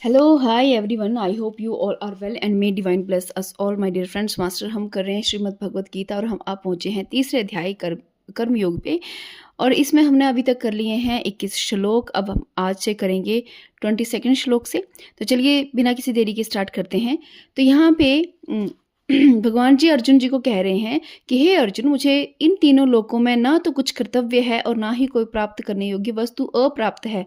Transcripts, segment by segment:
Hello, hi everyone. I hope you all are well and may divine bless us all, my dear friends. Master हम कर रहे हैं श्रीमद् भगवत गीता और हम आप पहुंचे हैं तीसरे अध्याय कर्म योग पे। और इसमें हमने अभी तक कर लिए हैं 21 श्लोक। अब हम आज से करेंगे 22 श्लोक से। तो चलिए बिना किसी देरी के स्टार्ट करते हैं। तो यहाँ पे भगवान जी अर्जुन जी को कह रहे हैं कि हे अर्जुन, मुझे इन तीनों लोकों में ना तो कुछ कर्तव्य है और ना ही कोई प्राप्त करने योग्य वस्तु अप्राप्त है।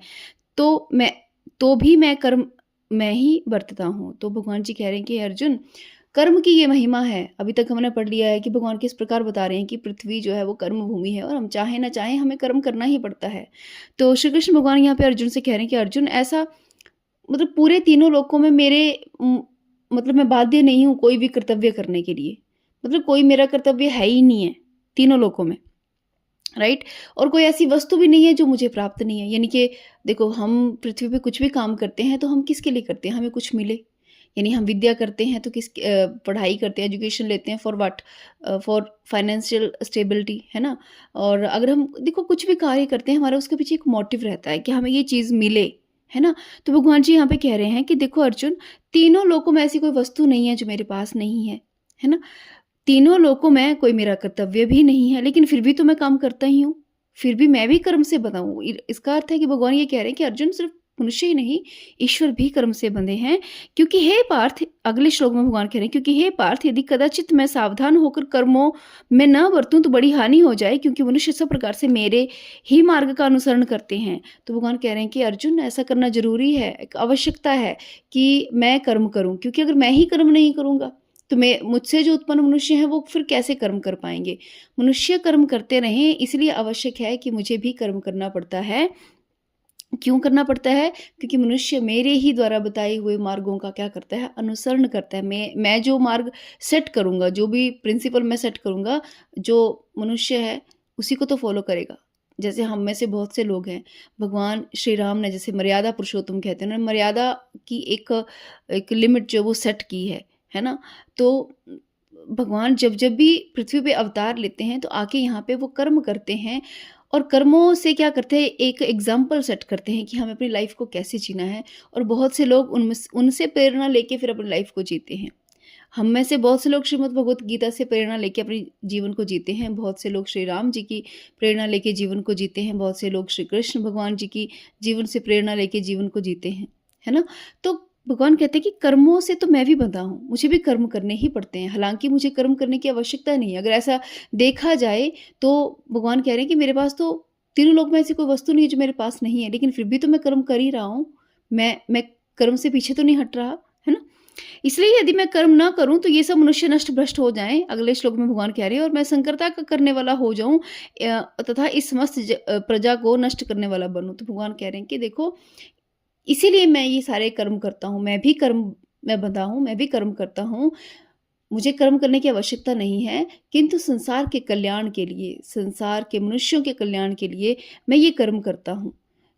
तो भी मैं कर्म मैं ही बरतता हूँ। तो भगवान जी कह रहे हैं कि अर्जुन, कर्म की ये महिमा है। अभी तक हमने पढ़ लिया है कि भगवान किस प्रकार बता रहे हैं कि पृथ्वी जो है वो कर्म भूमि है और हम चाहे ना चाहे हमें कर्म करना ही पड़ता है। तो श्री कृष्ण भगवान यहाँ पे अर्जुन से कह रहे हैं कि अर्जुन, ऐसा मतलब पूरे तीनों लोकों में मेरे मतलब मैं बाध्य नहीं हूँ कोई भी कर्तव्य करने के लिए। मतलब कोई मेरा कर्तव्य है ही नहीं है तीनों लोकों में, राइट। और कोई ऐसी वस्तु भी नहीं है जो मुझे प्राप्त नहीं है। यानी कि देखो, हम पृथ्वी पे कुछ भी काम करते हैं तो हम किसके लिए करते हैं? हमें कुछ मिले। यानी हम विद्या करते हैं तो पढ़ाई करते हैं, एजुकेशन लेते हैं for what? For financial stability, है ना। और अगर हम देखो कुछ भी कार्य करते हैं, हमारा उसके पीछे एक मोटिव रहता है कि हमें ये चीज़ मिले, है ना। तो भगवान जी यहाँ पे कह रहे हैं कि देखो अर्जुन, तीनों लोकों में ऐसी कोई वस्तु नहीं है जो मेरे पास नहीं है ना। तीनों लोकों में कोई मेरा कर्तव्य भी नहीं है, लेकिन फिर भी तो मैं काम करता ही हूँ। फिर भी मैं भी कर्म से बंधा हूँ। इसका अर्थ है कि भगवान ये कह रहे हैं कि अर्जुन, सिर्फ मनुष्य ही नहीं, ईश्वर भी कर्म से बंधे हैं। क्योंकि हे पार्थ, अगले श्लोक में भगवान कह रहे हैं, क्योंकि हे पार्थ, यदि कदाचित मैं सावधान होकर कर्मों में न बरतूं तो बड़ी हानि हो जाए, क्योंकि मनुष्य सब प्रकार से मेरे ही मार्ग का अनुसरण करते हैं। तो भगवान कह रहे हैं कि अर्जुन, ऐसा करना जरूरी है, एक आवश्यकता है कि मैं कर्म करूं। क्योंकि अगर मैं ही कर्म नहीं करूंगा तो मैं मुझसे जो उत्पन्न मनुष्य हैं वो फिर कैसे कर्म कर पाएंगे? मनुष्य कर्म करते रहें, इसलिए आवश्यक है कि मुझे भी कर्म करना पड़ता है। क्यों करना पड़ता है? क्योंकि मनुष्य मेरे ही द्वारा बताए हुए मार्गों का क्या करता है? अनुसरण करता है। मैं जो मार्ग सेट करूंगा, जो भी प्रिंसिपल मैं सेट करूंगा, जो मनुष्य है उसी को तो फॉलो करेगा। जैसे हम में से बहुत से लोग हैं, भगवान श्री राम ने जैसे मर्यादा पुरुषोत्तम कहते हैं ना, मर्यादा की एक एक लिमिट जो वो सेट की है ना। तो भगवान जब जब भी पृथ्वी पे अवतार लेते हैं तो आके यहाँ पे वो कर्म करते हैं। और कर्मों से क्या करते हैं? एक एग्जाम्पल सेट करते हैं कि हमें अपनी लाइफ को कैसे जीना है। और बहुत से लोग उनसे प्रेरणा लेके फिर अपनी लाइफ को जीते हैं। हम में से बहुत से लोग श्रीमद् भगवत गीता से प्रेरणा लेके अपनी जीवन को जीते हैं। बहुत से लोग श्री राम जी की प्रेरणा लेके जीवन को जीते हैं। बहुत से लोग श्री कृष्ण भगवान जी की जीवन से प्रेरणा लेके जीवन को जीते हैं, है ना। तो भगवान कहते हैं कि कर्मों से तो मैं भी बंधा हूँ, मुझे भी कर्म करने ही पड़ते हैं। हालांकि मुझे कर्म करने की आवश्यकता नहीं है। अगर ऐसा देखा जाए तो भगवान कह रहे हैं कि मेरे पास तो तीनों लोक में ऐसी कोई वस्तु नहीं है जो मेरे पास नहीं है, लेकिन फिर भी तो मैं कर्म कर ही रहा हूँ। मैं कर्म से पीछे तो नहीं हट रहा, है ना। इसलिए यदि मैं कर्म ना करूं तो ये सब मनुष्य नष्ट भ्रष्ट हो जाएं। अगले श्लोक में भगवान कह रहे हैं, और मैं संकरता का करने वाला हो जाऊं तथा इस समस्त प्रजा को नष्ट करने वाला बनूं। तो भगवान कह रहे हैं कि देखो, इसीलिए मैं ये सारे कर्म करता हूँ। मैं भी कर्म में बंधा हूँ, मैं भी कर्म करता हूँ। मुझे कर्म करने की आवश्यकता नहीं है, किंतु संसार के कल्याण के लिए, संसार के मनुष्यों के कल्याण के लिए मैं ये कर्म करता हूँ।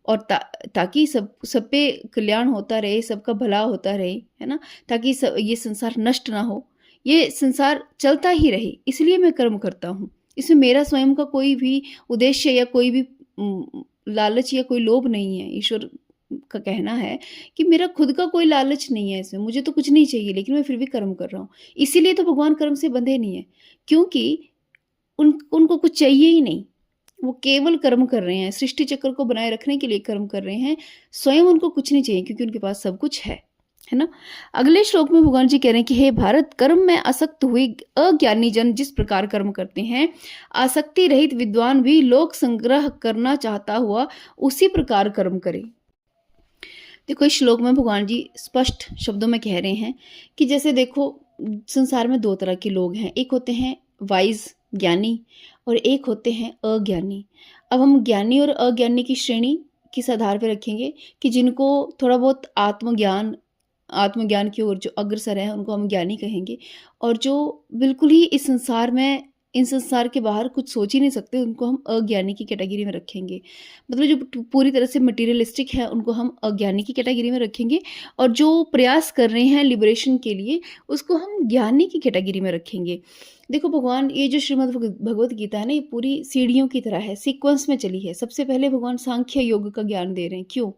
और ताकि सब पे कल्याण होता रहे, सबका भला होता रहे, है ना। ताकि ये संसार नष्ट ना हो, ये संसार चलता ही रहे, इसलिए मैं कर्म करता हूँ। इसमें मेरा स्वयं का कोई भी उद्देश्य या कोई भी लालच या कोई लोभ नहीं है। ईश्वर का कहना है कि मेरा खुद का कोई लालच नहीं है इसमें, मुझे तो कुछ नहीं चाहिए, लेकिन मैं फिर भी कर्म कर रहा हूँ। इसीलिए तो भगवान कर्म से बंधे नहीं है, क्योंकि उनको कुछ चाहिए ही नहीं। वो केवल कर्म कर रहे हैं, सृष्टि चक्र को बनाए रखने के लिए कर्म कर रहे हैं। स्वयं उनको कुछ नहीं चाहिए, क्योंकि उनके पास सब कुछ है ना। अगले श्लोक में भगवान जी कह रहे हैं कि हे भारत, कर्म में आसक्त हुए अज्ञानी जन जिस प्रकार कर्म करते हैं, आसक्ति रहित विद्वान भी लोक संग्रह करना चाहता हुआ उसी प्रकार कर्म करे। देखो, इस श्लोक में भगवान जी स्पष्ट शब्दों में कह रहे हैं कि जैसे देखो, संसार में दो तरह के लोग हैं। एक होते हैं वाइज ज्ञानी और एक होते हैं अज्ञानी। अब हम ज्ञानी और अज्ञानी की श्रेणी किस आधार पर रखेंगे? कि जिनको थोड़ा बहुत आत्मज्ञान की ओर जो अग्रसर है उनको हम ज्ञानी कहेंगे। और जो बिल्कुल ही इन संसार के बाहर कुछ सोच ही नहीं सकते, उनको हम अज्ञानी की कैटेगरी में रखेंगे। मतलब जो पूरी तरह से मटेरियलिस्टिक है उनको हम अज्ञानी की कैटेगरी में रखेंगे। और जो प्रयास कर रहे हैं लिबरेशन के लिए, उसको हम ज्ञानी की कैटेगरी में रखेंगे। देखो भगवान, ये जो श्रीमद् भगवत गीता है ना, ये पूरी सीढ़ियों की तरह है, सीक्वेंस में चली है। सबसे पहले भगवान सांख्य योग का ज्ञान दे रहे हैं। क्यों?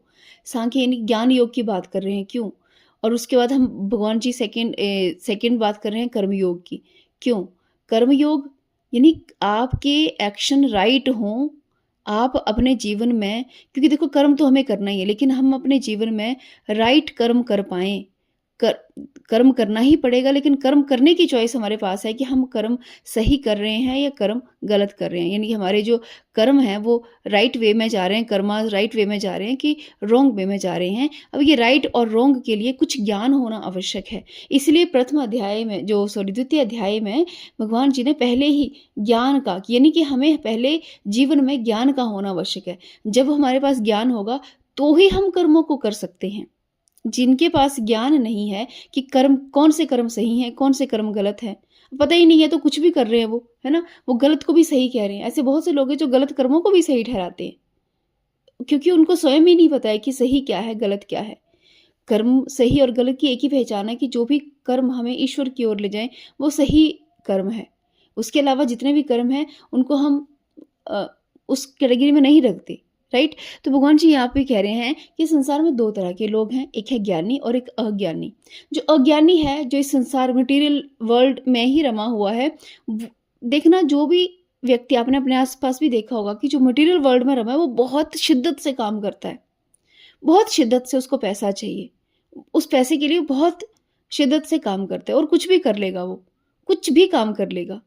सांख्य यानी ज्ञान योग की बात कर रहे हैं, क्यों? और उसके बाद हम भगवान जी सेकंड बात कर रहे हैं कर्म योग की, क्यों? कर्म योग यानी आपके एक्शन राइट हों, आप अपने जीवन में, क्योंकि देखो कर्म तो हमें करना ही है, लेकिन हम अपने जीवन में राइट कर्म कर पाएँ। कर कर्म करना ही पड़ेगा, लेकिन कर्म करने की चॉइस हमारे पास है कि हम कर्म सही कर रहे हैं या कर्म गलत कर रहे हैं। यानी कि हमारे जो कर्म हैं वो राइट वे में जा रहे हैं, कर्मा राइट वे में जा रहे हैं कि रॉन्ग वे में जा रहे हैं। अब ये राइट और रॉन्ग के लिए कुछ ज्ञान होना आवश्यक है। इसलिए प्रथम अध्याय में द्वितीय अध्याय में भगवान जी ने पहले ही ज्ञान का, यानी कि हमें पहले जीवन में ज्ञान का होना आवश्यक है। जब हमारे पास ज्ञान होगा तो ही हम कर्मों को कर सकते हैं। जिनके पास ज्ञान नहीं है कि कर्म, कौन से कर्म सही हैं, कौन से कर्म गलत हैं, पता ही नहीं है तो कुछ भी कर रहे हैं वो, है ना? वो गलत को भी सही कह रहे हैं। ऐसे बहुत से लोग हैं जो गलत कर्मों को भी सही ठहराते हैं, क्योंकि उनको स्वयं ही नहीं पता है कि सही क्या है, गलत क्या है। कर्म सही और गलत की एक ही पहचान है कि जो भी कर्म हमें ईश्वर की ओर ले जाएँ, वो सही कर्म है। उसके अलावा जितने भी कर्म हैं, उनको हम अ, उस कैटेगरी में नहीं रखते, राइट? तो भगवान जी यहाँ पे कह रहे हैं कि संसार में 2 तरह के लोग हैं, एक है ज्ञानी और एक अज्ञानी। जो अज्ञानी है, जो इस संसार मटेरियल वर्ल्ड में ही रमा हुआ है, व देखना जो भी व्यक्ति, आपने अपने आस-पास भी देखा होगा कि जो मटेरियल वर्ल्ड में रमा है, वो बहुत शिद्दत से काम करता है। बहुत शिद्दत से उसको पैसा चाहिए। उस पैसे के लिए बहुत शिद्दत से काम करता है और कुछ भी कर लेगा वो, कुछ भी काम कर लेगा।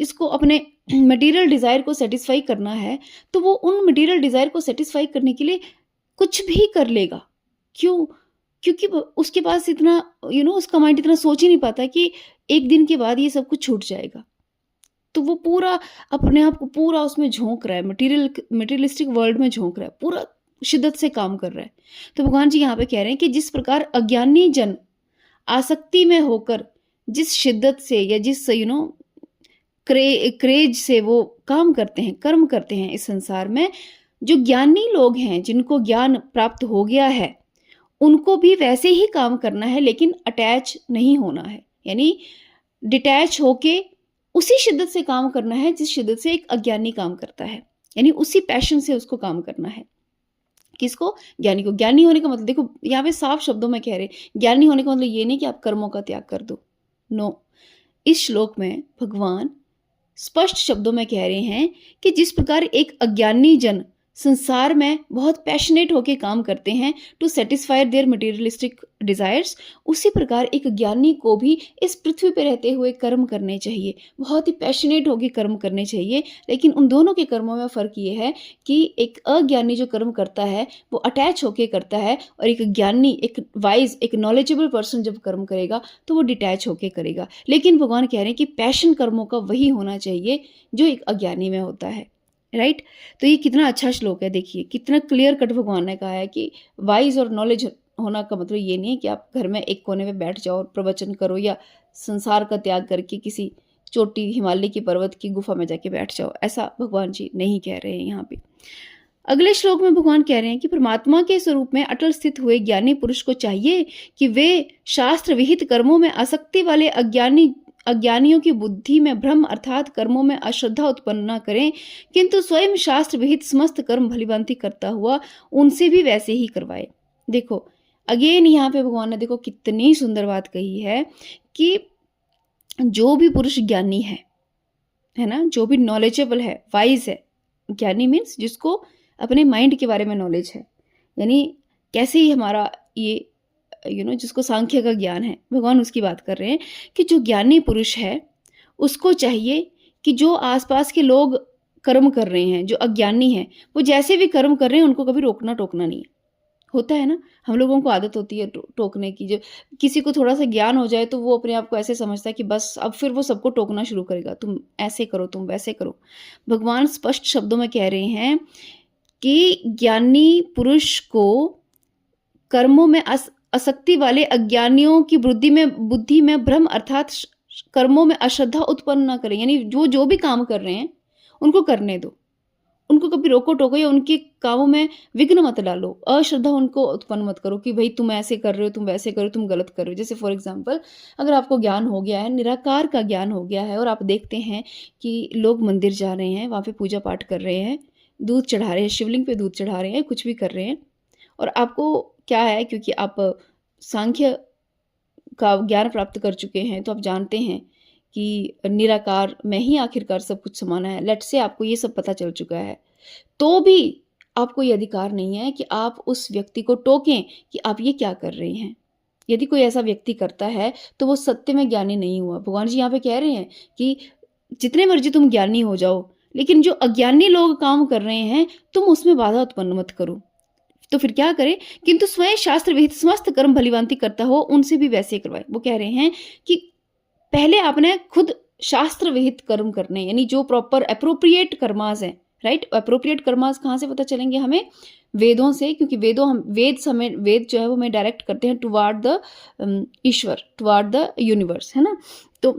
जिसको अपने मटेरियल डिज़ायर को सैटिस्फाई करना है, तो वो उन मटेरियल डिज़ायर को सैटिस्फाई करने के लिए कुछ भी कर लेगा। क्यों? क्योंकि व उसके पास इतना, उसका माइंड इतना सोच ही नहीं पाता कि एक दिन के बाद ये सब कुछ छूट जाएगा। तो वो पूरा अपने आप को पूरा उसमें झोंक रहा है, मटेरियलिस्टिक वर्ल्ड में झोंक रहा है, पूरा शिद्दत से काम कर रहा है। तो भगवान जी यहाँ पे कह रहे हैं कि जिस प्रकार अज्ञानी जन आसक्ति में होकर जिस शिद्दत से या जिस क्रेज से वो काम करते हैं, कर्म करते हैं इस संसार में, जो ज्ञानी लोग हैं, जिनको ज्ञान प्राप्त हो गया है, उनको भी वैसे ही काम करना है, लेकिन अटैच नहीं होना है। यानी डिटैच होके उसी शिद्दत से काम करना है जिस शिद्दत से एक अज्ञानी काम करता है। यानी उसी पैशन से उसको काम करना है। किसको? ज्ञानी को। ज्ञानी होने का मतलब देखो, यहाँ पे साफ शब्दों में कह रहे हैं, ज्ञानी होने का मतलब ये नहीं कि आप कर्मों का त्याग कर दो। नो, इस श्लोक में भगवान स्पष्ट शब्दों में कह रहे हैं कि जिस प्रकार एक अज्ञानी जन संसार में बहुत पैशनेट होकर काम करते हैं to satisfy their materialistic desires, उसी प्रकार एक ज्ञानी को भी इस पृथ्वी पर रहते हुए कर्म करने चाहिए, बहुत ही पैशनेट होकर कर्म करने चाहिए। लेकिन उन दोनों के कर्मों में फ़र्क ये है कि एक अज्ञानी जो कर्म करता है वो अटैच होकर करता है, और एक ज्ञानी, एक वाइज, एक नॉलेजेबल पर्सन जब कर्म करेगा तो वो डिटैच होकर करेगा। लेकिन भगवान कह रहे हैं कि पैशन कर्मों का वही होना चाहिए जो एक अज्ञानी में होता है, राइट? तो ये कितना अच्छा श्लोक है, देखिए कितना क्लियर कट भगवान ने कहा है कि वाइज और नॉलेज होना का मतलब ये नहीं है कि आप घर में एक कोने में बैठ जाओ और प्रवचन करो, या संसार का त्याग करके किसी चोटी, हिमालय की पर्वत की गुफा में जाके बैठ जाओ। ऐसा भगवान जी नहीं कह रहे हैं यहाँ पे। अगले श्लोक में भगवान कह रहे हैं कि परमात्मा के स्वरूप में अटल स्थित हुए ज्ञानी पुरुष को चाहिए कि वे शास्त्र विहित कर्मों में आसक्ति वाले अज्ञानियों की बुद्धि में भ्रम अर्थात कर्मों में अश्रद्धा उत्पन्न न करें, किंतु स्वयं शास्त्र विहित समस्त कर्म भलीभांति करता हुआ उनसे भी वैसे ही करवाए। देखो अगेन यहाँ पे भगवान ने देखो कितनी सुंदर बात कही है कि जो भी पुरुष ज्ञानी है ना, जो भी नॉलेजेबल है, वाइज है, ज्ञानी मीन्स जिसको अपने माइंड के बारे में नॉलेज है, यानी कैसे ही हमारा ये जिसको सांख्य का ज्ञान है, भगवान उसकी बात कर रहे हैं कि जो ज्ञानी पुरुष है उसको चाहिए कि जो आसपास के लोग कर्म कर रहे हैं, जो अज्ञानी हैं, वो जैसे भी कर्म कर रहे हैं उनको कभी रोकना टोकना नहीं है। होता है ना, हम लोगों को आदत होती है टोकने की। जो किसी को थोड़ा सा ज्ञान हो जाए तो वो अपने आप को ऐसे समझता है कि बस अब फिर वो सबको टोकना शुरू करेगा, तुम ऐसे करो, तुम वैसे करो। भगवान स्पष्ट शब्दों में कह रहे हैं कि ज्ञानी पुरुष को कर्मों में आसक्ति वाले अज्ञानियों की बुद्धि में भ्रम अर्थात कर्मों में अश्रद्धा उत्पन्न न करें। यानी जो जो भी काम कर रहे हैं उनको करने दो, उनको कभी रोको टोको या उनके कामों में विघ्न मत डालो, अश्रद्धा उनको उत्पन्न मत करो कि भाई तुम ऐसे कर रहे हो, तुम वैसे कर रहे हो, तुम गलत कर रहे हो। जैसे फॉर एग्जाम्पल, अगर आपको ज्ञान हो गया है, निराकार का ज्ञान हो गया है, और आप देखते हैं कि लोग मंदिर जा रहे हैं, वहाँ पे पूजा पाठ कर रहे हैं, दूध चढ़ा रहे हैं, शिवलिंग पे दूध चढ़ा रहे हैं, कुछ भी कर रहे हैं, और आपको क्या है, क्योंकि आप सांख्य का ज्ञान प्राप्त कर चुके हैं, तो आप जानते हैं कि निराकार में ही आखिरकार सब कुछ समाना है। लेट्स से आपको ये सब पता चल चुका है, तो भी आपको ये अधिकार नहीं है कि आप उस व्यक्ति को टोकें कि आप ये क्या कर रहे हैं। यदि कोई ऐसा व्यक्ति करता है, तो वो सत्य में ज्ञानी नहीं हुआ। भगवान जी यहाँ पे कह रहे हैं कि जितने मर्जी तुम ज्ञानी हो जाओ, लेकिन जो अज्ञानी लोग काम कर रहे हैं, तुम उसमें बाधा उत्पन्न मत करो। तो फिर क्या करें? किंतु स्वयं शास्त्र विहित समस्त कर्म भलीभांति करता हो, उनसे भी वैसे करवाए। वो कह रहे हैं कि पहले आपने खुद शास्त्र विहित कर्म करने, यानी जो प्रॉपर एप्रोप्रिएट कर्मास हैं, राइट? एप्रोप्रिएट कर्मास कहाँ से पता चलेंगे हमें? वेदों से, क्योंकि वेद जो है वो हमें डायरेक्ट करते हैं toward the Ishwar, toward the universe, है ना? तो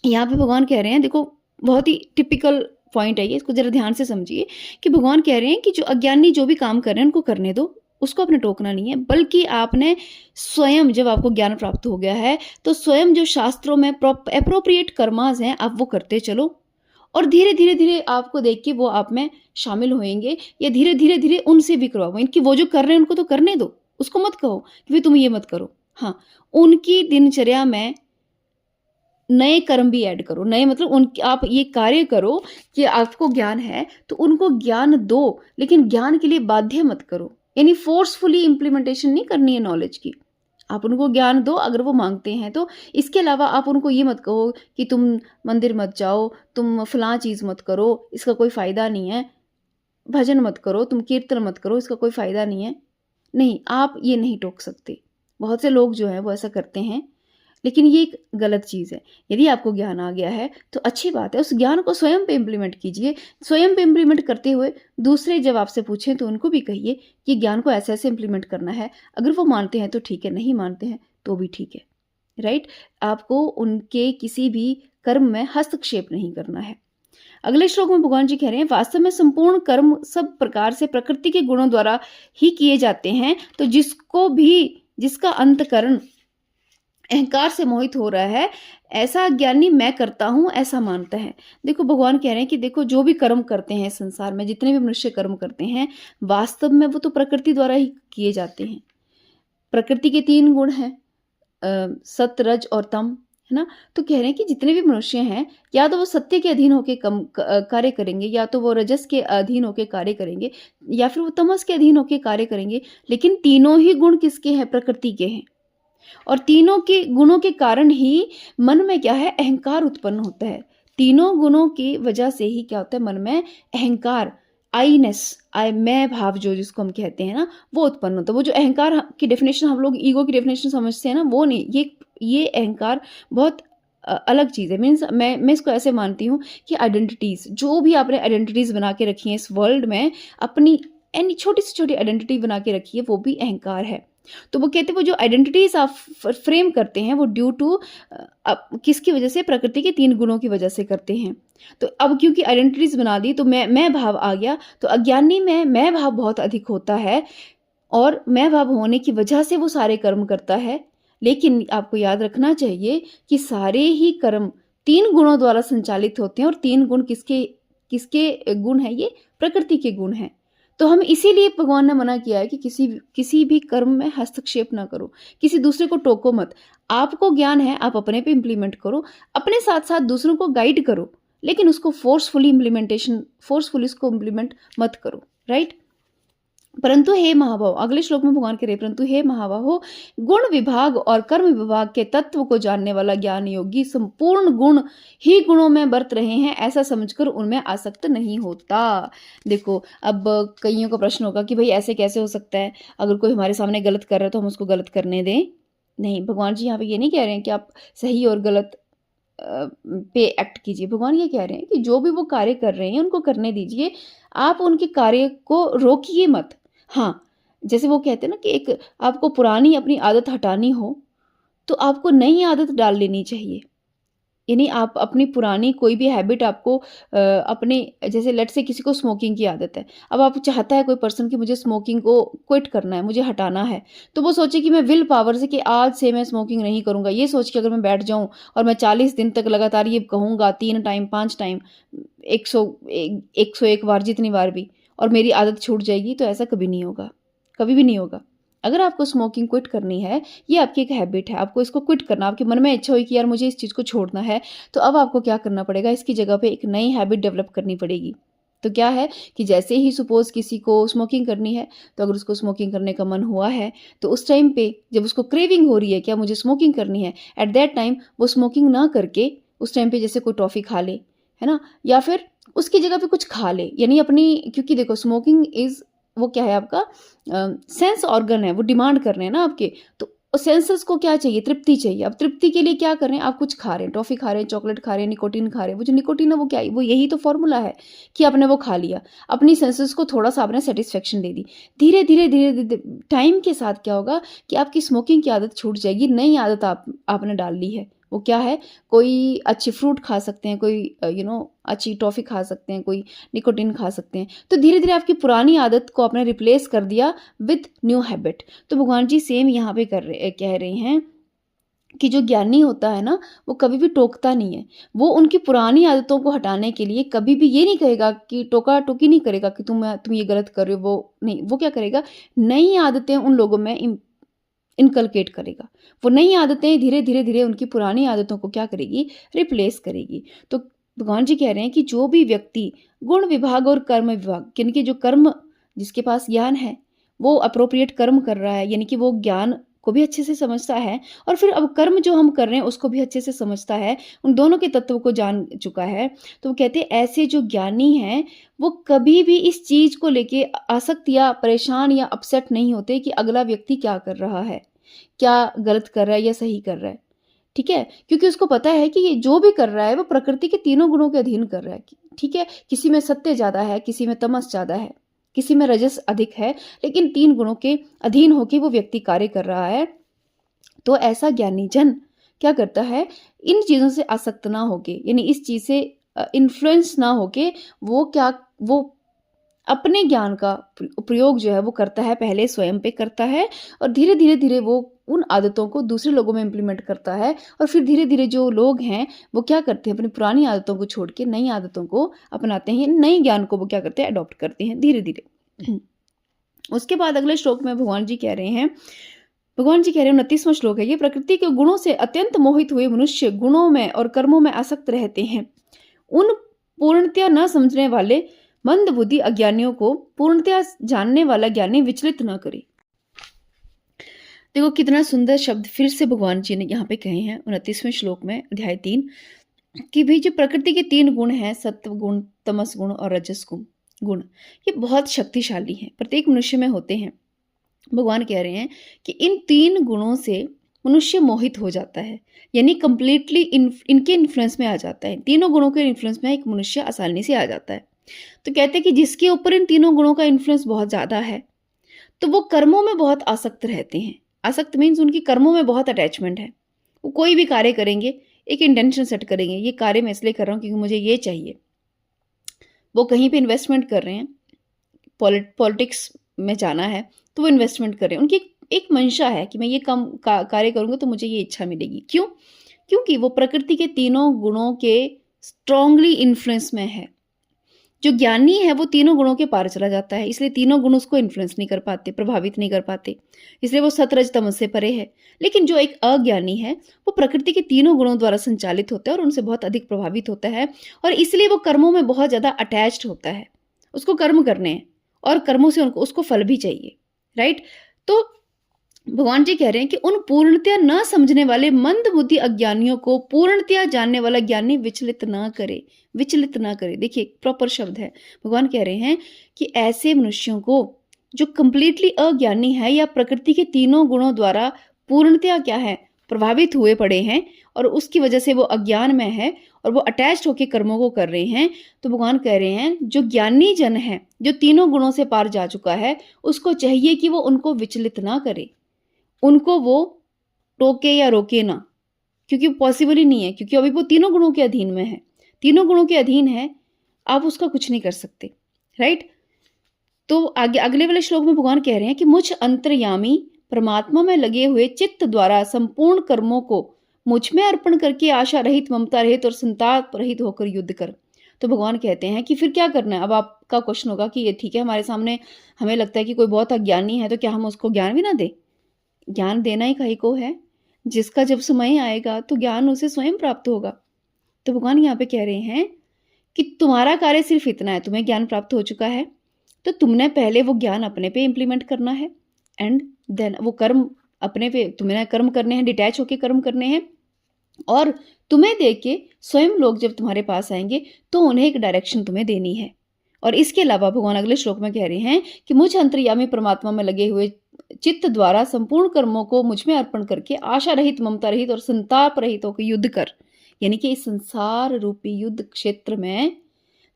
यहाँ पे भगवान कह रहे हैं, देखो बहुत ही टिपिकल पॉइंट है ये, इसको जरा ध्यान से समझिए कि भगवान कह रहे हैं कि जो अज्ञानी जो भी काम कर रहे हैं उनको करने दो, उसको आपने टोकना नहीं है, बल्कि आपने स्वयं, जब आपको ज्ञान प्राप्त हो गया है, तो स्वयं जो शास्त्रों में एप्रोप्रिएट कर्मास हैं आप वो करते चलो, और धीरे धीरे धीरे आपको देख के वो आप में शामिल होंगे, या धीरे धीरे धीरे उनसे भी करवाओ। इनकी वो जो कर रहे हैं उनको तो करने दो, उसको मत कहो कि भाई तुम ये मत करो। हाँ, उनकी दिनचर्या में नए कर्म भी ऐड करो, नए मतलब उनके आप ये कार्य करो कि आपको ज्ञान है तो उनको ज्ञान दो, लेकिन ज्ञान के लिए बाध्य मत करो, यानी फोर्सफुली इम्प्लीमेंटेशन नहीं करनी है नॉलेज की। आप उनको ज्ञान दो अगर वो मांगते हैं तो। इसके अलावा आप उनको ये मत कहो कि तुम मंदिर मत जाओ, तुम फलां चीज़ मत करो, इसका कोई फ़ायदा नहीं है, भजन मत करो, तुम कीर्तन मत करो, इसका कोई फ़ायदा नहीं है। नहीं, आप ये नहीं टोक सकते। बहुत से लोग जो हैं वो ऐसा करते हैं, लेकिन ये एक गलत चीज़ है। यदि आपको ज्ञान आ गया है तो अच्छी बात है, उस ज्ञान को स्वयं पे इम्प्लीमेंट कीजिए। स्वयं पे इम्प्लीमेंट करते हुए दूसरे जब आपसे पूछें तो उनको भी कहिए कि ज्ञान को ऐसे-ऐसे इम्प्लीमेंट करना है। अगर वो मानते हैं तो ठीक है, नहीं मानते हैं तो भी ठीक है, राइट? आपको उनके किसी भी कर्म में हस्तक्षेप नहीं करना है। अगले श्लोक में भगवान जी कह रहे हैं, वास्तव में संपूर्ण कर्म सब प्रकार से प्रकृति के गुणों द्वारा ही किए जाते हैं, तो जिसका अंतःकरण अहंकार से मोहित हो रहा है, ऐसा ज्ञानी मैं करता हूँ ऐसा मानता है। देखो भगवान कह रहे हैं कि देखो जो भी कर्म करते हैं संसार में, जितने भी मनुष्य कर्म करते हैं, वास्तव में वो तो प्रकृति द्वारा ही किए जाते हैं। प्रकृति के 3 गुण हैं, सत, रज और तम, है ना? तो कह रहे हैं कि जितने भी मनुष्य हैं, या तो वो सत्य के अधीन होके कार्य करेंगे, या तो वो रजस के अधीन होके कार्य करेंगे, या फिर वो तमस के अधीन होके कार्य करेंगे। लेकिन तीनों ही गुण किसके हैं? प्रकृति के हैं। और तीनों के गुणों के कारण ही मन में क्या है? अहंकार उत्पन्न होता है। तीनों गुणों की वजह से ही क्या होता है? मन में अहंकार, मैं भाव जो जिसको हम कहते हैं ना, वो उत्पन्न होता है। वो जो अहंकार की डेफिनेशन हम लोग ईगो की डेफिनेशन समझते हैं ना, वो नहीं, ये अहंकार बहुत अलग चीज़ है। मीन्स मैं इसको ऐसे मानती हूँ कि आइडेंटिटीज़, जो भी आपने आइडेंटिटीज़ बना के रखी हैं इस वर्ल्ड में, अपनी एनी छोटी से छोटी आइडेंटिटी बना के रखी है, वो भी अहंकार है। तो वो कहते हैं वो जो आइडेंटिटीज आप फ्रेम करते हैं वो ड्यू टू किसकी वजह से? प्रकृति के 3 गुणों की वजह से करते हैं। तो अब क्योंकि आइडेंटिटीज बना दी तो मैं भाव आ गया, तो अज्ञानी में मैं भाव बहुत अधिक होता है, और मैं भाव होने की वजह से वो सारे कर्म करता है। लेकिन आपको याद रखना चाहिए कि सारे ही कर्म 3 गुणों द्वारा संचालित होते हैं, और 3 गुण किसके किसके गुण हैं? ये प्रकृति के गुण हैं। तो हम इसीलिए भगवान ने मना किया है कि किसी भी कर्म में हस्तक्षेप ना करो, किसी दूसरे को टोको मत। आपको ज्ञान है, आप अपने पे इम्प्लीमेंट करो, अपने साथ साथ दूसरों को गाइड करो, लेकिन उसको फोर्सफुली उसको इम्प्लीमेंट मत करो, राइट? परंतु हे महाभाव, अगले श्लोक में भगवान कह रहे, परंतु हे महाबाहो, गुण विभाग और कर्म विभाग के तत्व को जानने वाला ज्ञान योगी संपूर्ण गुण ही गुणों में बरत रहे हैं, ऐसा समझकर उनमें आसक्त नहीं होता। देखो, अब कईयों का प्रश्न होगा कि भाई ऐसे कैसे हो सकता है? अगर कोई हमारे सामने गलत कर रहा है तो हम उसको गलत करने दें? नहीं, भगवान जी यहाँ पे ये नहीं कह रहे हैं कि आप सही और गलत पे एक्ट कीजिए। भगवान ये कह रहे हैं कि जो भी वो कार्य कर रहे हैं उनको करने दीजिए, आप उनके कार्य को रोकिए मत। हाँ, जैसे वो कहते हैं ना कि एक आपको पुरानी अपनी आदत हटानी हो, तो आपको नई आदत डाल लेनी चाहिए। यानी आप अपनी पुरानी कोई भी हैबिट आपको अपने, जैसे लेट्स से किसी को स्मोकिंग की आदत है, अब आप चाहता है कोई पर्सन कि मुझे स्मोकिंग को क्विट करना है, मुझे हटाना है, तो वो सोचे कि मैं विल पावर से कि आज से मैं स्मोकिंग नहीं करूँगा, ये सोच के अगर मैं बैठ जाऊँ और मैं 40 दिन तक लगातार ये कहूँगा 3 टाइम 5 टाइम 101 बार, जितनी बार भी, और मेरी आदत छूट जाएगी, तो ऐसा कभी नहीं होगा। कभी भी नहीं होगा। अगर आपको स्मोकिंग क्विट करनी है, ये आपकी एक हैबिट है, आपको इसको क्विट करना, आपके मन में इच्छा हुई कि यार मुझे इस चीज़ को छोड़ना है, तो अब आपको क्या करना पड़ेगा, इसकी जगह पे एक नई हैबिट डेवलप करनी पड़ेगी। तो क्या है कि जैसे ही सपोज़ किसी को स्मोकिंग करनी है, तो अगर उसको स्मोकिंग करने का मन हुआ है, तो उस टाइम पे जब उसको क्रेविंग हो रही है, क्या मुझे स्मोकिंग करनी है, एट दैट टाइम वो स्मोकिंग ना करके उस टाइम पे जैसे कोई टॉफ़ी खा ले, है ना? या फिर उसकी जगह पे कुछ खा ले, यानी अपनी, क्योंकि देखो स्मोकिंग इज़, वो क्या है आपका सेंस ऑर्गन है, वो डिमांड कर रहे हैं ना आपके, तो सेंसेस को क्या चाहिए, तृप्ति चाहिए। अब तृप्ति के लिए क्या कर रहे हैं, आप कुछ खा रहे हैं, टॉफ़ी खा रहे हैं, चॉकलेट खा रहे हैं, निकोटीन खा रहे हैं, वो जो निकोटीन है वो क्या है, वो यही तो फॉर्मूला है कि आपने वो खा लिया, अपनी सेंसेस को थोड़ा-सा आपने सैटिस्फैक्शन दे दी। धीरे-धीरे, धीरे-धीरे टाइम के साथ क्या होगा कि आपकी स्मोकिंग की आदत छूट जाएगी, नई आदत आपने डाल ली है। वो क्या है, कोई अच्छी फ्रूट खा सकते हैं, कोई अच्छी टॉफ़ी खा सकते हैं, कोई निकोटीन खा सकते हैं। तो धीरे-धीरे आपकी पुरानी आदत को आपने रिप्लेस कर दिया विद न्यू हैबिट। तो भगवान जी सेम यहाँ पे कह रहे हैं कि जो ज्ञानी होता है ना, वो कभी भी टोकता नहीं है। वो उनकी पुरानी आदतों को हटाने के लिए कभी भी ये नहीं कहेगा कि टोका-टोकी नहीं करेगा कि तुम ये गलत कर रहे हो, वो नहीं। वो क्या करेगा, नई आदतें उन लोगों में इनकलकेट करेगा। वो नई आदतें धीरे-धीरे उनकी पुरानी आदतों को क्या करेगी, रिप्लेस करेगी। तो भगवान जी कह रहे हैं कि जो भी व्यक्ति गुण विभाग और कर्म विभाग, यानी कि जो कर्म, जिसके पास ज्ञान है, वो एप्रोप्रिएट कर्म कर रहा है, यानी कि वो ज्ञान को भी अच्छे से समझता है और फिर अब कर्म जो हम कर रहे हैं उसको भी अच्छे से समझता है, उन दोनों के तत्व को जान चुका है। तो वो कहते हैं ऐसे जो ज्ञानी हैं, वो कभी भी इस चीज़ को लेके आसक्त या परेशान या अपसेट नहीं होते कि अगला व्यक्ति क्या कर रहा है, क्या गलत कर रहा है या सही कर रहा है, ठीक है? क्योंकि उसको पता है कि ये जो भी कर रहा है वो प्रकृति के तीनों गुणों के अधीन कर रहा है, ठीक है? किसी में सत्य ज़्यादा है, किसी में तमस ज़्यादा है, किसी में रजस अधिक है, लेकिन 3 गुणों के अधीन होके वो व्यक्ति कार्य कर रहा है। तो ऐसा ज्ञानी जन क्या करता है, इन चीज़ों से आसक्त ना होके, यानी इस चीज़ से इन्फ्लुएंस ना होके, वो अपने ज्ञान का प्रयोग जो है वो करता है, पहले स्वयं पे करता है और धीरे-धीरे वो उन आदतों को दूसरे लोगों में इम्प्लीमेंट करता है और फिर धीरे-धीरे जो लोग हैं, वो क्या करते हैं, अपनी पुरानी आदतों को छोड़ के नई आदतों को अपनाते हैं, नए ज्ञान को वो क्या करते हैं, अडॉप्ट करते हैं धीरे-धीरे। उसके बाद अगले श्लोक में भगवान जी कह रहे हैं 29वां श्लोक है ये, प्रकृति के गुणों से अत्यंत मोहित हुए मनुष्य गुणों में और कर्मों में आसक्त रहते हैं। उन पूर्णतया न समझने वाले मंद बुद्धि अज्ञानियों को पूर्णतया जानने वाला ज्ञानी विचलित न करे। देखो कितना सुंदर शब्द फिर से भगवान जी ने यहाँ पे कहे हैं 29वें श्लोक में, अध्याय 3, कि भाई जो प्रकृति के 3 गुण हैं, सत्व गुण, तमस गुण और रजस गुण, ये बहुत शक्तिशाली हैं, प्रत्येक मनुष्य में होते हैं। भगवान कह रहे हैं कि इन 3 गुणों से मनुष्य मोहित हो जाता है, यानी कंप्लीटली इनके इन्फ्लुएंस में आ जाता है। तीनों गुणों के इन्फ्लुएंस में एक मनुष्य आसानी से आ जाता है। तो कहते हैं कि जिसके ऊपर इन तीनों गुणों का इन्फ्लुएंस बहुत ज़्यादा है, तो वो कर्मों में बहुत आसक्त रहते हैं। आसक्त मीन्स उनकी कर्मों में बहुत अटैचमेंट है। वो कोई भी कार्य करेंगे, एक इंटेंशन सेट करेंगे, ये कार्य मैं इसलिए कर रहा हूँ क्योंकि मुझे ये चाहिए। वो कहीं पे इन्वेस्टमेंट कर रहे हैं, पॉलिटिक्स में जाना है तो वो इन्वेस्टमेंट कर रहे हैं। उनकी एक मंशा है कि मैं ये कार्य करूँगा तो मुझे ये इच्छा मिलेगी। क्यों? क्योंकि वो प्रकृति के तीनों गुणों के स्ट्रांगली इन्फ्लुएंस में है। जो ज्ञानी है वो तीनों गुणों के पार चला जाता है, इसलिए तीनों गुण उसको इन्फ्लुएंस नहीं कर पाते, प्रभावित नहीं कर पाते, इसलिए वो सतरज तमस से परे है। लेकिन जो एक अज्ञानी है वो प्रकृति के तीनों गुणों द्वारा संचालित होता है और उनसे बहुत अधिक प्रभावित होता है और इसलिए वो कर्मों में बहुत ज़्यादा अटैच्ड होता है। उसको कर्म करने हैं और कर्मों से उसको फल भी चाहिए, राइट? तो भगवान जी कह रहे हैं कि उन पूर्णतया न समझने वाले मंद बुद्धि अज्ञानियों को पूर्णतया जानने वाला ज्ञानी विचलित ना करे, विचलित ना करे। देखिए प्रॉपर शब्द है। भगवान कह रहे हैं कि ऐसे मनुष्यों को जो कंप्लीटली अज्ञानी है या प्रकृति के तीनों गुणों द्वारा पूर्णतया क्या है, प्रभावित हुए पड़े हैं और उसकी वजह से वो अज्ञान में है और वो अटैच्ड होकर कर्मों को कर रहे हैं। तो भगवान कह रहे हैं जो ज्ञानी जन है, जो तीनों गुणों से पार जा चुका है, उसको चाहिए कि वो उनको विचलित ना करे, उनको वो टोके या रोके ना, क्योंकि पॉसिबल ही नहीं है, क्योंकि अभी वो तीनों गुणों के अधीन में है। तीनों गुणों के अधीन है, आप उसका कुछ नहीं कर सकते, राइट? तो आगे अगले वाले श्लोक में भगवान कह रहे हैं कि मुझ अंतर्यामी परमात्मा में लगे हुए चित्त द्वारा संपूर्ण कर्मों को मुझ में अर्पण करके आशा रहित, ममता रहित और संताप रहित होकर युद्ध कर। तो भगवान कहते हैं कि फिर क्या करना है? अब आपका क्वेश्चन होगा कि ये ठीक है, हमारे सामने हमें लगता है कि कोई बहुत अज्ञानी है, तो क्या हम उसको ज्ञान भी ना दें? ज्ञान देना ही काहे को है? जिसका जब समय आएगा तो ज्ञान उसे स्वयं प्राप्त होगा। तो भगवान यहाँ पे कह रहे हैं कि तुम्हारा कार्य सिर्फ इतना है, तुम्हें ज्ञान प्राप्त हो चुका है, तो तुमने पहले वो ज्ञान अपने पे इम्प्लीमेंट करना है एंड देन वो कर्म अपने पे तुम्हें कर्म करने हैं, डिटैच होके कर्म करने हैं और तुम्हें देख के स्वयं लोग जब तुम्हारे पास आएंगे तो उन्हें एक डायरेक्शन तुम्हें देनी है। और इसके अलावा भगवान अगले श्लोक में कह रहे हैं कि मुझ अंतर्यामी परमात्मा में लगे हुए चित्त द्वारा संपूर्ण कर्मों को मुझ में अर्पण करके आशा रहित, ममता रहित और संताप रहित होकर युद्ध कर। यानी कि इस संसार रूपी युद्ध क्षेत्र में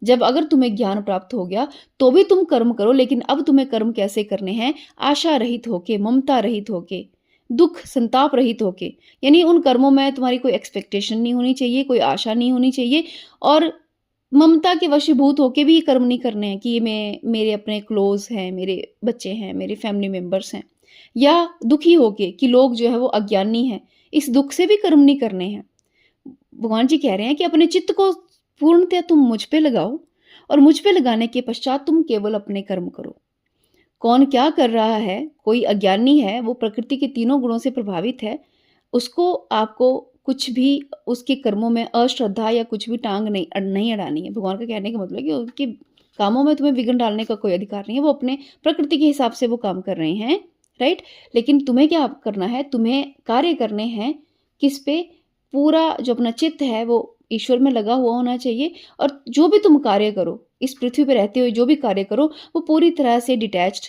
जब अगर तुम्हें ज्ञान प्राप्त हो गया तो भी तुम कर्म करो, लेकिन अब तुम्हें कर्म कैसे करने हैं? आशा रहित होके, ममता रहित होके, दुख संताप रहित होके। यानी उन कर्मों में तुम्हारी कोई एक्सपेक्टेशन नहीं होनी चाहिए, कोई आशा नहीं होनी चाहिए और ममता के वशीभूत होके भी ये कर्म नहीं करने हैं कि ये मेरे अपने क्लोज हैं, मेरे बच्चे हैं, मेरे फैमिली मेंबर्स हैं, या दुखी होके कि लोग जो है वो अज्ञानी हैं, इस दुख से भी कर्म नहीं करने हैं। भगवान जी कह रहे हैं कि अपने चित्त को पूर्णतः तुम मुझ पे लगाओ और मुझ पे लगाने के पश्चात तुम केवल अपने कर्म करो। कौन क्या कर रहा है, कोई अज्ञानी है, वो प्रकृति के तीनों गुणों से प्रभावित है, उसको आपको कुछ भी उसके कर्मों में अश्रद्धा या कुछ भी टांग नहीं अड़ानी है। भगवान का कहने का मतलब है कि उनके कामों में तुम्हें विघ्न डालने का कोई अधिकार नहीं है, वो अपने प्रकृति के हिसाब से वो काम कर रहे हैं, राइट। लेकिन तुम्हें क्या करना है? तुम्हें कार्य करने हैं किस पे? पूरा जो अपना चित्त है वो ईश्वर में लगा हुआ होना चाहिए और जो भी तुम कार्य करो, इस पृथ्वी पे रहते हुए जो भी कार्य करो, वो पूरी तरह से डिटैच्ड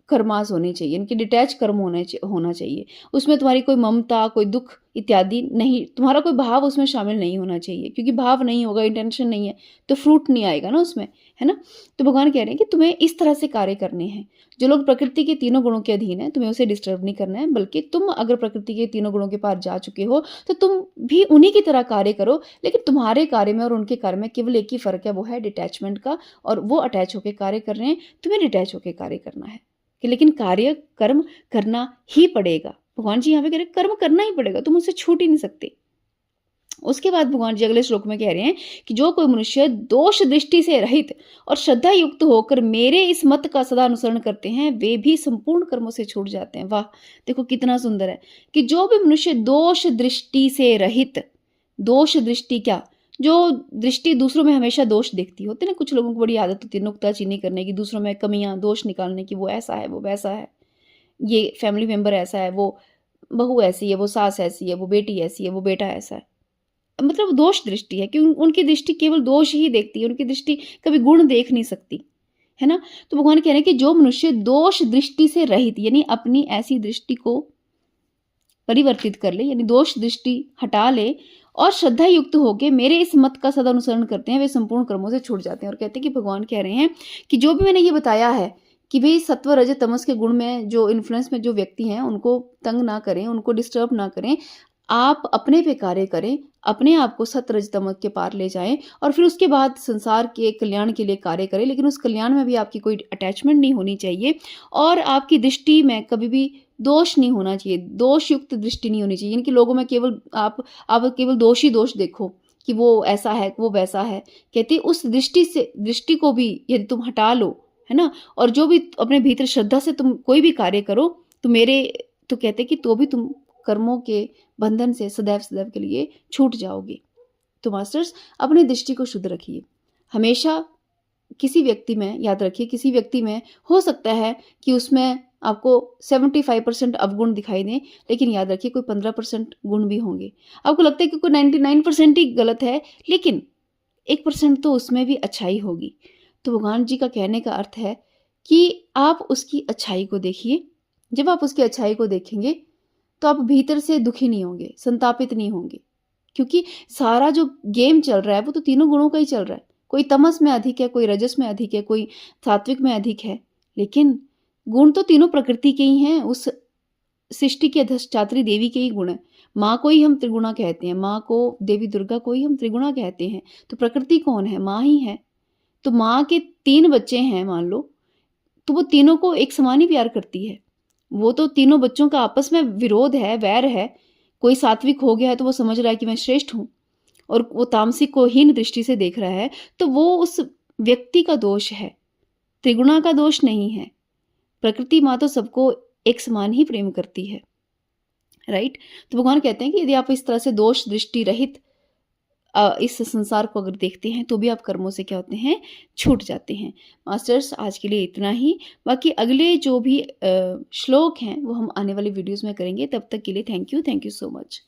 कर्मास होनी चाहिए, इनके डिटैच कर्म होना चाहिए। उसमें तुम्हारी कोई ममता, कोई दुख इत्यादि नहीं, तुम्हारा कोई भाव उसमें शामिल नहीं होना चाहिए, क्योंकि भाव नहीं होगा, इंटेंशन नहीं है, तो फ्रूट नहीं आएगा ना उसमें, है ना। तो भगवान कह रहे हैं कि तुम्हें इस तरह से कार्य करने हैं। जो लोग प्रकृति के तीनों गुणों के अधीन है, तुम्हें उसे डिस्टर्ब नहीं करना है, बल्कि तुम अगर प्रकृति के तीनों गुणों के पार जा चुके हो तो तुम भी उन्हीं की तरह कार्य करो। लेकिन तुम्हारे कार्य में और उनके कार्य में केवल एक ही फर्क है, वो है डिटैचमेंट का। और वो अटैच होकर कार्य कर रहे हैं, तुम्हें डिटैच होकर कार्य करना है। कि लेकिन कार्य कर्म करना ही पड़ेगा। भगवान जी यहाँ पे कह रहे हैं कर्म करना ही पड़ेगा, तुम उससे छूट ही नहीं सकते। उसके बाद भगवान जी अगले श्लोक में कह रहे हैं कि जो कोई मनुष्य दोष दृष्टि से रहित और श्रद्धा युक्त होकर मेरे इस मत का सदा अनुसरण करते हैं, वे भी संपूर्ण कर्मों से छूट जाते हैं। वाह, देखो कितना सुंदर है कि जो भी मनुष्य दोष दृष्टि से रहित, दोष दृष्टि क्या? जो दृष्टि दूसरों में हमेशा दोष देखती होती है ना, कुछ लोगों को बड़ी आदत होती है नुक्ताचीनी करने की, दूसरों में कमियां, दोष निकालने की, वो ऐसा है, वो वैसा है, ये फैमिली मेंबर ऐसा है, वो बहू ऐसी है, वो सास ऐसी है, वो बेटी ऐसी है, वो बेटा ऐसा है। मतलब दोष दृष्टि है कि उनकी दृष्टि केवल दोष ही देखती है, उनकी दृष्टि कभी गुण देख नहीं सकती, है ना। तो भगवान कह रहे हैं कि जो मनुष्य दोष दृष्टि से रहित, यानी अपनी ऐसी दृष्टि को परिवर्तित कर ले, यानी दोष दृष्टि हटा ले और श्रद्धा युक्त होकर मेरे इस मत का सदा अनुसरण करते हैं, वे संपूर्ण कर्मों से छूट जाते हैं। और कहते हैं कि भगवान कह रहे हैं कि जो भी मैंने ये बताया है कि भाई सत्व रज तमस के गुण में जो इन्फ्लुएंस में जो व्यक्ति हैं उनको तंग ना करें, उनको डिस्टर्ब ना करें, आप अपने पे कार्य करें, अपने आप को सत्व रज तमस के पार ले जाएं और फिर उसके बाद संसार के कल्याण के लिए कार्य करें। लेकिन उस कल्याण में भी आपकी कोई अटैचमेंट नहीं होनी चाहिए और आपकी दृष्टि में कभी भी दोष नहीं होना चाहिए, दोष युक्त दृष्टि नहीं होनी चाहिए। इनके लोगों में केवल आप केवल दोष ही दोष देखो कि वो ऐसा है, वो वैसा है। कहती उस दृष्टि को भी यदि तुम हटा लो, है ना, और जो भी अपने भीतर श्रद्धा से तुम कोई भी कार्य करो तो तो कहते कि तो भी तुम कर्मों के बंधन से सदैव सदैव के लिए छूट जाओगे। तो मास्टर्स, अपनी दृष्टि को शुद्ध रखिए। हमेशा किसी व्यक्ति में, याद रखिए, किसी व्यक्ति में हो सकता है कि उसमें आपको 75% अवगुण दिखाई दें, लेकिन याद रखिए कोई 15% गुण भी होंगे। आपको लगता है कि कोई 99% ही गलत है, लेकिन 1% तो उसमें भी अच्छाई होगी। तो भगवान जी का कहने का अर्थ है कि आप उसकी अच्छाई को देखिए। जब आप उसकी अच्छाई को देखेंगे तो आप भीतर से दुखी नहीं होंगे, संतापित नहीं होंगे, क्योंकि सारा जो गेम चल रहा है वो तो तीनों गुणों का ही चल रहा है। कोई तमस में अधिक है, कोई रजस में अधिक है, कोई सात्विक में अधिक है, लेकिन गुण तो तीनों प्रकृति के ही हैं, उस सृष्टि की अधिष्ठात्री देवी के ही गुण है। माँ को ही हम त्रिगुणा कहते हैं, माँ को, देवी दुर्गा को ही हम त्रिगुणा कहते हैं। तो प्रकृति कौन है? माँ ही है। तो माँ के 3 बच्चे हैं मान लो, तो वो तीनों को एक समान ही प्यार करती है। वो तो तीनों बच्चों का आपस में विरोध है, वैर है। कोई सात्विक हो गया है तो वो समझ रहा है कि मैं श्रेष्ठ हूँ, और वो तामसिक को हीन दृष्टि से देख रहा है, तो वो उस व्यक्ति का दोष है, त्रिगुणा का दोष नहीं है। प्रकृति माँ तो सबको एक समान ही प्रेम करती है, राइट? तो भगवान कहते हैं कि यदि आप इस तरह से दोष दृष्टि रहित इस संसार को अगर देखते हैं तो भी आप कर्मों से क्या होते हैं, छूट जाते हैं। मास्टर्स आज के लिए इतना ही, बाकी अगले जो भी श्लोक हैं वो हम आने वाली वीडियोज़ में करेंगे। तब तक के लिए थैंक यू सो मच।